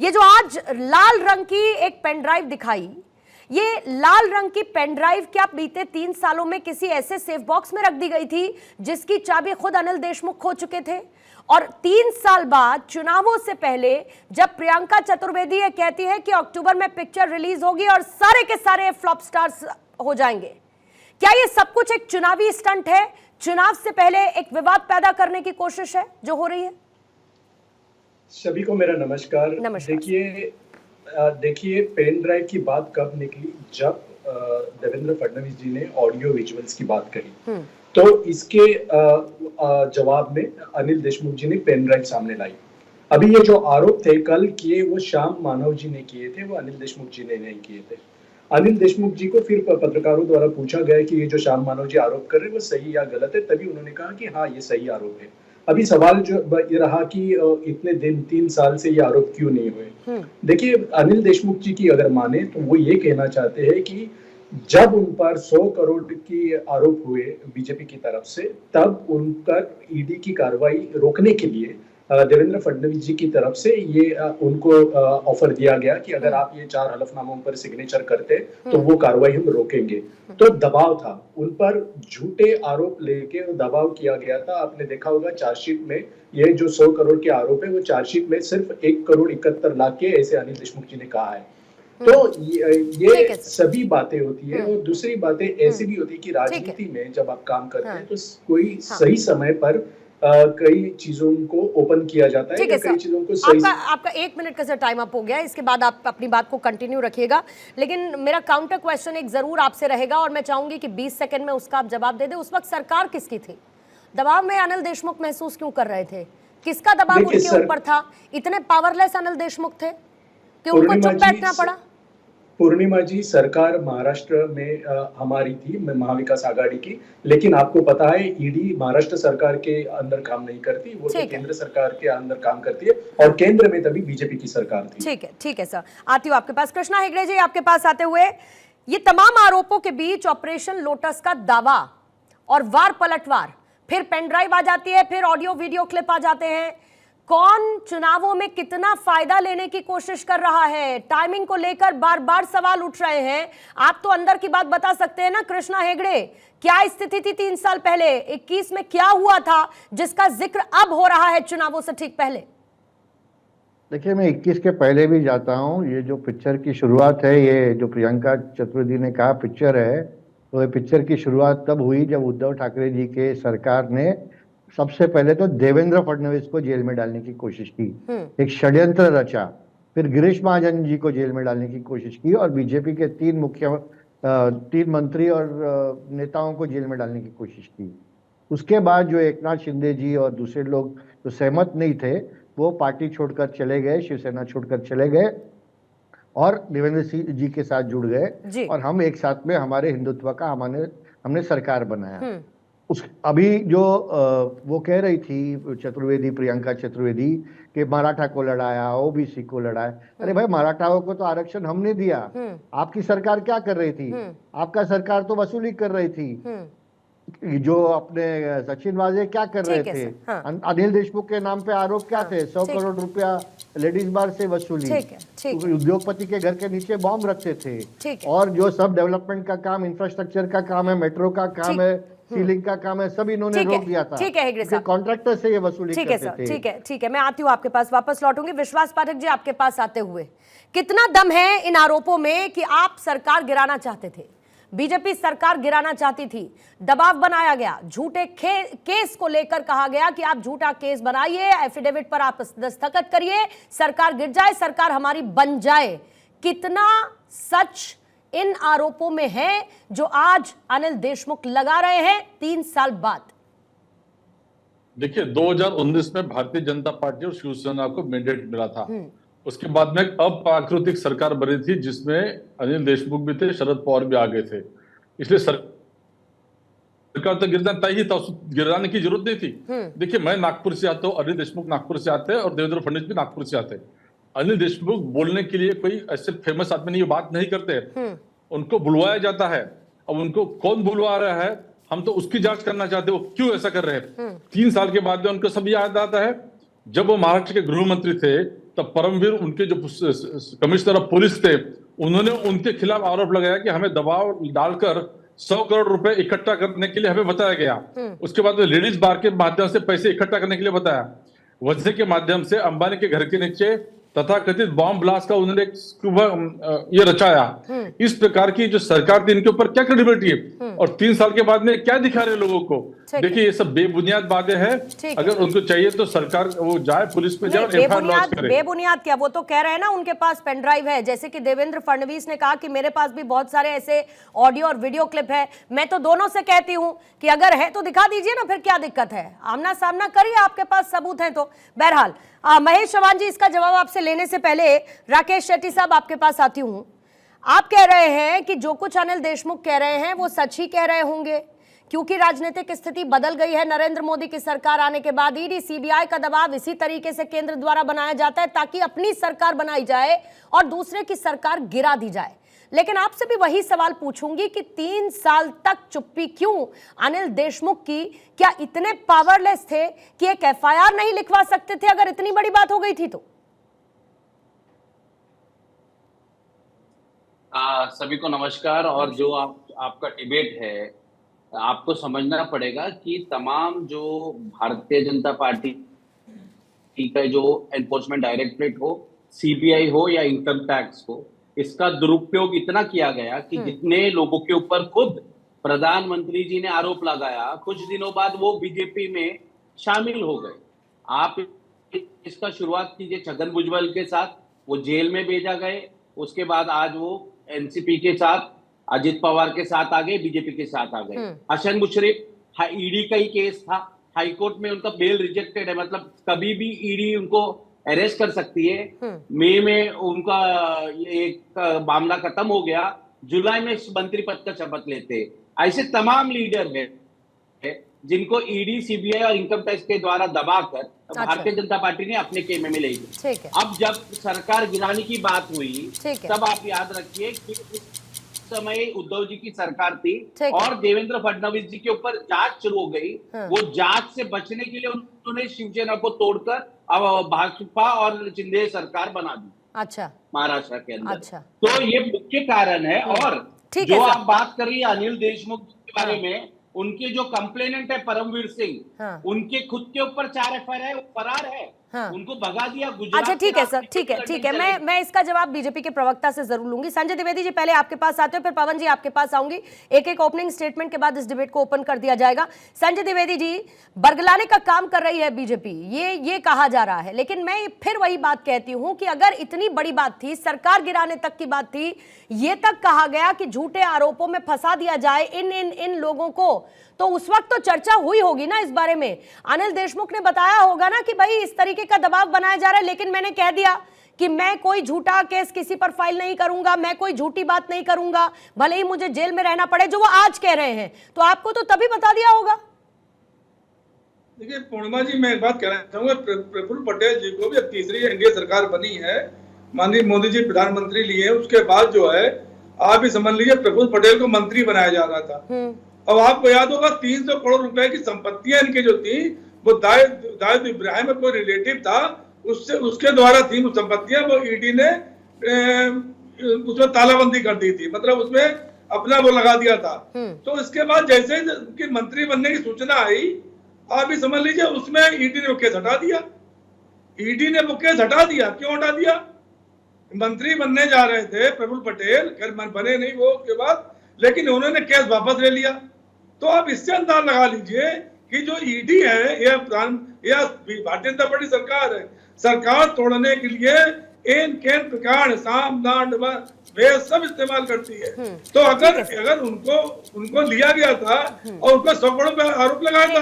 ये जो आज लाल रंग की एक पेन ड्राइव दिखाई, ये लाल रंग की पेन ड्राइव क्या बीते 3 सालों में किसी ऐसे सेफ बॉक्स में रख दी गई थी जिसकी चाबी खुद अनिल देशमुख खो चुके थे? और 3 साल बाद चुनावों से पहले जब प्रियंका चतुर्वेदी ये कहती है कि अक्टूबर में पिक्चर रिलीज होगी और सारे के सारे फ्लॉप स्टार्स हो जाएंगे, क्या ये सब कुछ एक चुनावी स्टंट है? चुनाव से पहले एक विवाद पैदा करने की कोशिश है जो हो रही है? सभी को मेरा नमस्कार। देखिए पेन ड्राइव की बात कब निकली, जब देवेंद्र फडणवीस जी ने ऑडियो विजुअल्स की बात कही, तो इसके जवाब में अनिल देशमुख जी ने पेन ड्राइव सामने लाई। अभी ये जो आरोप थे कल किए, वो श्याम मानव जी ने किए थे, वो अनिल देशमुख जी ने नहीं किए थे। अनिल देशमुख जी को फिर पत्रकारों द्वारा पूछा गया कि ये जो श्याम मानव जी आरोप कर रहे हैं वो सही या गलत है, तभी उन्होंने कहा कि हाँ ये सही आरोप है। अभी सवाल जो ये रहा कि इतने दिन 3 साल से ये आरोप क्यों नहीं हुए। देखिए अनिल देशमुख जी की अगर माने तो वो ये कहना चाहते हैं कि जब उन पर 100 करोड़ की आरोप हुए बीजेपी की तरफ से, तब उन पर ईडी की कार्रवाई रोकने के लिए देवेंद्र फडणवीस जी की तरफ से ये उनको ऑफर दिया गया कि अगर आप ये 4 हलफनामों पर सिग्नेचर करते तो वो कार्रवाई हम रोकेंगे। तो दबाव था उन पर, झूठे आरोप लेके दबाव किया गया था। आपने देखा होगा चार्जशीट में ये जो 100 करोड़ के आरोप है, वो चार्जशीट में सिर्फ 1 करोड़ 71 लाख के ऐसे अनिल देशमुख जी ने कहा है। तो ये सभी बातें होती है। और दूसरी बातें ऐसी भी होती है कि राजनीति में जब आप काम करते हैं तो कोई सही समय पर कई चीजों को ओपन किया जाता है, कई चीजों को सही। आपका 1 मिनट का सर टाइम अप हो गया, इसके बाद आप अपनी बात को कंटिन्यू रखिएगा, लेकिन मेरा काउंटर क्वेश्चन एक जरूर आपसे रहेगा और मैं चाहूंगी कि 20 सेकंड में उसका आप जवाब दे दे। उस वक्त सरकार किसकी थी? दबाव में अनिल देशमुख महसूस क्यों कर रहे थे? किसका दबाव उनके ऊपर था? इतने पावरलेस अनिल देशमुख थे कि उनको चुप बैठना पड़ा? पूर्णिमा जी, सरकार महाराष्ट्र में हमारी थी, महाविकास आघाड़ी की, लेकिन आपको पता है ईडी महाराष्ट्र सरकार के अंदर काम नहीं करती, वो तो केंद्र सरकार के अंदर काम करती है, और केंद्र में तभी बीजेपी की सरकार थी। ठीक है सर, आती हूँ आपके पास। कृष्णा हेगड़े जी, आपके पास आते हुए, ये तमाम आरोपों के बीच ऑपरेशन लोटस का दावा और वार पलटवार, फिर पेन ड्राइव आ जाती है, फिर ऑडियो वीडियो क्लिप आ जाते हैं। कौन चुनावों में कितना फायदा लेने की कोशिश कर रहा है? टाइमिंग को लेकर बार बार सवाल उठ रहे हैं। आप तो अंदर की बात बता सकते हैं ना कृष्णा हेगड़े, क्या स्थिति थी 3 साल पहले? 21 में क्या हुआ था जिसका जिक्र अब हो रहा है चुनावों से ठीक पहले? देखिए, मैं 21 के पहले भी जाता हूं। ये जो पिक्चर की शुरुआत है, ये जो प्रियंका चतुर्वेदी ने कहा पिक्चर है, तो ये पिक्चर की शुरुआत तब हुई जब उद्धव ठाकरे जी के सरकार ने सबसे पहले तो देवेंद्र फडणवीस को जेल में डालने की कोशिश की, एक षड्यंत्र रचा, फिर गिरीश महाजन जी को जेल में डालने की कोशिश की, और बीजेपी के 3 मंत्री और नेताओं को जेल में डालने की कोशिश की। उसके बाद जो एकनाथ शिंदे जी और दूसरे लोग जो सहमत नहीं थे, वो पार्टी छोड़कर चले गए, शिवसेना छोड़कर चले गए और देवेंद्र सिंह जी के साथ जुड़ गए, और हम एक साथ में हमारे हिंदुत्व का हमने सरकार बनाया। अभी जो वो कह रही थी चतुर्वेदी, प्रियंका चतुर्वेदी, कि मराठा को लड़ाया, ओबीसी को लड़ाया। अरे भाई, मराठाओं को तो आरक्षण हमने दिया। आपकी सरकार क्या कर रही थी? आपका सरकार तो वसूली कर रही थी। जो अपने सचिन वाजे क्या कर रहे थे? अनिल देशमुख के नाम पे आरोप क्या थे? 100 करोड़ रुपया लेडीज बार से वसूली, उद्योगपति के घर के नीचे बॉम्ब रखते थे, और जो सब डेवलपमेंट का काम, इंफ्रास्ट्रक्चर का काम है, मेट्रो का काम है, सीलिंग का काम है, सब इन्होंने रोक दिया था। ठीक है हेगड़े साहब, कॉन्ट्रैक्टर से ये वसूली करते थे। ठीक है, मैं आती हूँ आपके पास, वापस लौटूंगी। विश्वास पाठक जी, आपके पास आते हुए, कितना दम है इन आरोपों में कि आप सरकार गिराना चाहते थे? बीजेपी सरकार गिराना चाहती थी, दबाव बनाया गया, झूठे केस को लेकर कहा गया कि आप झूठा केस बनाइए, एफिडेविट पर आप दस्तखत करिए, सरकार गिर जाए, सरकार हमारी बन जाए। कितना सच इन आरोपों में है जो आज अनिल देशमुख लगा रहे हैं 3 साल बाद? देखिए, 2019 में भारतीय जनता पार्टी और शिवसेना को मैंडेट मिला था। उसके बाद में एक अप्राकृतिक सरकार बनी थी जिसमें अनिल देशमुख भी थे, शरद पवार भी आ गए थे। इसलिए सरकार तो गिरना तय ही था, गिराने की जरूरत नहीं थी। देखिए, मैं नागपुर से आता हूँ, अनिल देशमुख नागपुर से आते हैं, और देवेंद्र फडणवीस भी नागपुर से आते हैं। अनिल देशमुख बोलने के लिए कोई ऐसे फेमस आदमी नहीं, बात नहीं करते, उनको बुलवाया जाता है। अब उनको कौन बुलवा रहा है, हम तो उसकी जांच करना चाहते हैं, वो क्यों ऐसा कर रहे हैं। 3 साल के बाद में उनको सब याद आता है, जब वो महाराष्ट्र के गृह मंत्री थे, तब परमवीर उनके जो कमिश्नर ऑफ पुलिस थे, उन्होंने उनके खिलाफ आरोप लगाया कि हमें दबाव डालकर 100 करोड़ रुपए इकट्ठा करने के लिए हमें बताया गया। उसके बाद में लेडीज बार के माध्यम से पैसे इकट्ठा करने के लिए बताया। वजह के माध्यम से अंबानी के घर के नीचे तथाकथित बॉम्ब ब्लास्ट का उन्होंने ये रचाया। इस प्रकार की जो सरकार थी, इनके ऊपर क्या क्रेडिबिलिटी है और 3 साल के बाद में क्या दिखा रहे लोगों को? देखिए, ये सब बेबुनियाद बातें हैं। अगर उनको चाहिए तो सरकार वो जाए, पुलिस पे जाए, एफआईआर लॉन्च करे। बेबुनियाद क्या, वो तो कह रहे हैं ना उनके पास पेन ड्राइव है। जैसे कि देवेंद्र फडणवीस ने कहा कि मेरे पास भी बहुत सारे ऐसे ऑडियो और वीडियो क्लिप है। मैं तो दोनों से कहती हूं कि अगर है तो दिखा दीजिए ना, फिर क्या दिक्कत है, आमना सामना करिए, आपके पास सबूत है तो। बहरहाल महेश चौहान जी, इसका जवाब आपसे लेने से पहले राकेश शेट्टी साहब आपके पास आती हूं। आप कह रहे हैं कि जो कुछ अनिल देशमुख कह रहे हैं वो सच ही कह रहे होंगे, क्योंकि राजनीतिक स्थिति बदल गई है। नरेंद्र मोदी की सरकार आने के बाद ईडी सीबीआई का दबाव इसी तरीके से केंद्र द्वारा बनाया जाता है ताकि अपनी सरकार बनाई जाए और दूसरे की सरकार गिरा दी जाए। लेकिन आपसे भी वही सवाल पूछूंगी कि 3 साल तक चुप्पी क्यों अनिल देशमुख की? क्या इतने पावरलेस थे कि एक एफआईआर नहीं लिखवा सकते थे अगर इतनी बड़ी बात हो गई थी तो? सभी को नमस्कार। और जो आपका डिबेट है, आपको समझना पड़ेगा कि तमाम जो भारतीय जनता पार्टी का जो एनफोर्समेंट डायरेक्टरेट हो, सीबीआई हो या इनकम टैक्स हो, इसका दुरुपयोग इतना किया गया कि जितने लोगों के ऊपर खुद प्रधानमंत्री जी ने आरोप लगाया, कुछ दिनों बाद वो बीजेपी में शामिल हो गए। आप इसका शुरुआत कीजिए छगन भुजबल के साथ, वो जेल में भेजा गए। उसके बाद आज वो एनसीपी के साथ, अजित पवार के साथ आ गए, बीजेपी के साथ आ गए। हसन मुशर्रफ, ईडी का ही केस था, हाईकोर्ट में उनका बेल रिजेक्टेड है, मतलब कभी भी ईडी उनको अरेस्ट कर सकती है। मई में उनका एक मामला खत्म हो गया, जुलाई में मंत्री पद का शपथ लेते। ऐसे तमाम लीडर है जिनको ईडी सीबीआई और इनकम टैक्स के द्वारा दबाकर भारतीय जनता पार्टी ने अपने खेमे में ले ली। अब जब सरकार गिराने की बात हुई, तब आप याद रखिए कि उस समय उद्धव जी की सरकार थी और देवेंद्र फडणवीस जी के ऊपर जांच शुरू हो गई। वो जांच से बचने के लिए उन्होंने शिवसेना को तोड़कर अब भाजपा और शिंदे सरकार बना दी। अच्छा, महाराष्ट्र के अंदर। अच्छा, तो ये मुख्य कारण है। और जो आप बात कर रही है अनिल देशमुख के बारे में, उनके जो कंप्लेनेंट है परमवीर सिंह, उनके खुद के ऊपर 4 एफआईआर है, वो फरार है। उनको भगा दिया गुजरात। अच्छा, ठीक है सर, ठीक है। मैं इसका जवाब बीजेपी के प्रवक्ता से जरूर लूंगी। संजय द्विवेदी जी, पहले आपके पास आते हो, फिर पवन जी आपके पास आऊंगी। एक ओपनिंग स्टेटमेंट के बाद इस डिबेट को ओपन कर दिया जाएगा। संजय द्विवेदी जी, बरगलाने का काम कर रही है बीजेपी, ये कहा जा रहा है, लेकिन मैं फिर वही बात कहती हूं कि अगर इतनी बड़ी बात थी, सरकार गिराने तक की बात थी, ये तक कहा गया कि झूठे आरोपों में फंसा दिया जाए इन लोगों को, तो उस वक्त तो चर्चा हुई होगी ना इस बारे में। अनिल देशमुख ने बताया होगा ना कि भाई इस तरीके का दबाव बनाया जा रहा है, लेकिन मैंने कह दिया कि मैं कोई झूठा केस किसी पर फाइल नहीं करूंगा, मैं कोई झूठी बात नहीं करूंगा, भले ही मुझे जेल में रहना पड़े, जो वो आज कह रहे हैं। तो आपको तो तभी बता दिया होगा। देखिए पूर्णिमा जी, मैं एक बात कहना चाहूंगा, प्रफुल्ल पटेल जी को भी अब तीसरी एनडीए सरकार बनी है, माननीय मोदी जी प्रधानमंत्री लिए, उसके बाद जो है आप भी समझ लीजिए प्रफुल्ल पटेल को मंत्री बनाया जा रहा था। अब आपको याद होगा 300 करोड़ रुपए की संपत्तियां इनकी जो थी, वो दाऊद इब्राहिम में कोई रिलेटिव था, उसके द्वारा थी वो संपत्तियां, वो ईडी ने उसमें तालाबंदी कर दी थी, मतलब उसमें अपना वो लगा दिया था। तो इसके बाद जैसे उनकी मंत्री बनने की सूचना आई, आप भी समझ लीजिए उसमें ईडी ने वो केस हटा दिया। ईडी ने वो केस हटा दिया। क्यों हटा दिया? मंत्री बनने जा रहे थे प्रफुल्ल पटेल, बने नहीं वो उसके बाद, लेकिन उन्होंने केस वापस ले लिया। तो आप इससे अंदाज लगा लीजिए कि जो ईडी है या भारतीय जनता पार्टी सरकार है, सरकार तोड़ने के लिए प्रकार साम दांड वे सब इस्तेमाल करती है। तो अगर उनको लिया गया था और उनको 100 करोड़ पे आरोप लगाया था,